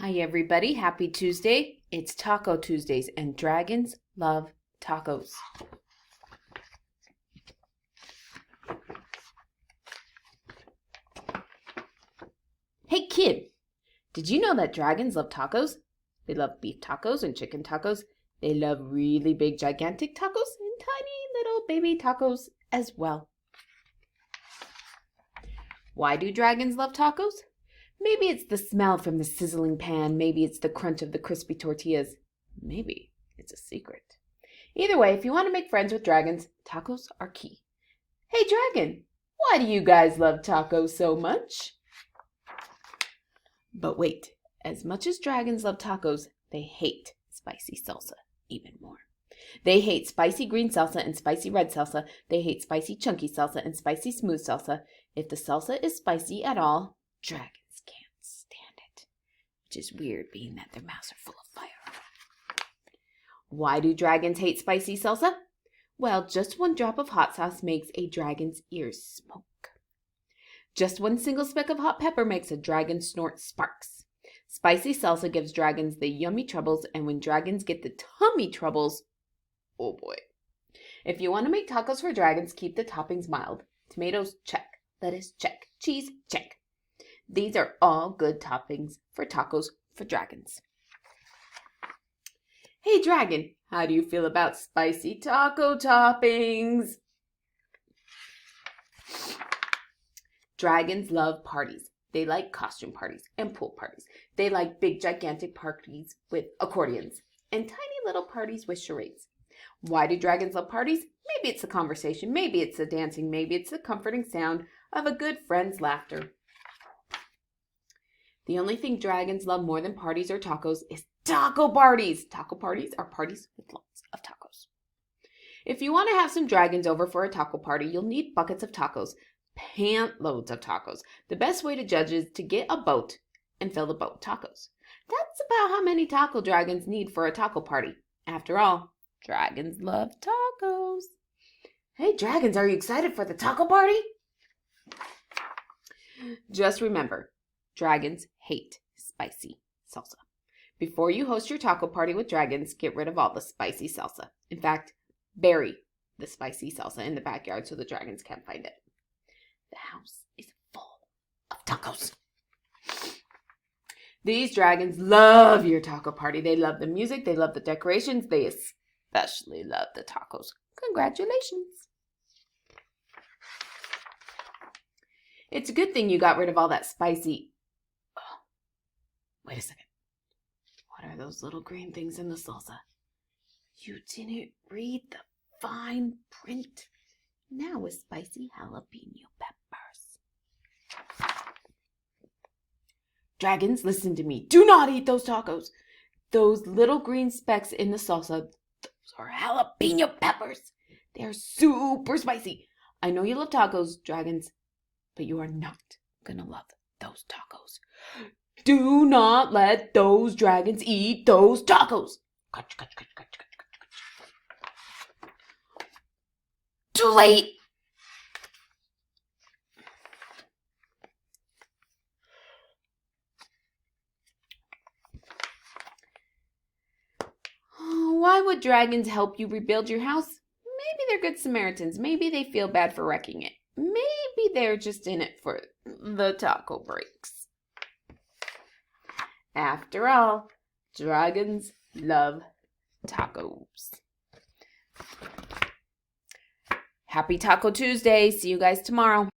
Hi, everybody. Happy Tuesday. It's Taco Tuesdays, and dragons love tacos. Hey, kid, did you know that dragons love tacos? They love beef tacos and chicken tacos. They love really big, gigantic tacos and tiny little baby tacos as well. Why do dragons love tacos? Maybe it's the smell from the sizzling pan. Maybe it's the crunch of the crispy tortillas. Maybe it's a secret. Either way, if you want to make friends with dragons, tacos are key. Hey, dragon, why do you guys love tacos so much? But wait, as much as dragons love tacos, they hate spicy salsa even more. They hate spicy green salsa and spicy red salsa. They hate spicy chunky salsa and spicy smooth salsa. If the salsa is spicy at all, dragons can't stand it, which is weird being that their mouths are full of fire. Why do dragons hate spicy salsa? Well, just one drop of hot sauce makes a dragon's ears smoke. Just one single speck of hot pepper makes a dragon snort sparks. Spicy salsa gives dragons the yummy troubles, and when dragons get the tummy troubles, oh boy. If you want to make tacos for dragons, keep the toppings mild. Tomatoes, check. Lettuce, check. Cheese, check. These are all good toppings for tacos for dragons. Hey, dragon, how do you feel about spicy taco toppings? Dragons love parties. They like costume parties and pool parties. They like big, gigantic parties with accordions and tiny little parties with charades. Why do dragons love parties? Maybe it's the conversation, maybe it's the dancing, maybe it's the comforting sound of a good friend's laughter. The only thing dragons love more than parties or tacos is taco parties. Taco parties are parties with lots of tacos. If you want to have some dragons over for a taco party, you'll need buckets of tacos, pant loads of tacos. The best way to judge is to get a boat and fill the boat with tacos. That's about how many taco dragons need for a taco party. After all, dragons love tacos. Hey, dragons, are you excited for the taco party? Just remember, dragons hate spicy salsa. Before you host your taco party with dragons, get rid of all the spicy salsa. In fact, bury the spicy salsa in the backyard so the dragons can't find it. The house is full of tacos. These dragons love your taco party. They love the music. They love the decorations. They especially love the tacos. Congratulations. It's a good thing you got rid of all that spicy... Oh, wait a second. What are those little green things in the salsa? You didn't read the fine print. Now with spicy jalapeno peppers. Dragons, listen to me. Do not eat those tacos. Those little green specks in the salsa, those are jalapeno peppers. They are super spicy. I know you love tacos, dragons, but you are not gonna love those tacos. Do not let those dragons eat those tacos. Catch, catch, catch, catch, catch, catch. Too late. Why would dragons help you rebuild your house? Maybe they're good Samaritans. Maybe they feel bad for wrecking it. Maybe they're just in it for the taco breaks. After all, dragons love tacos. Happy Taco Tuesday. See you guys tomorrow.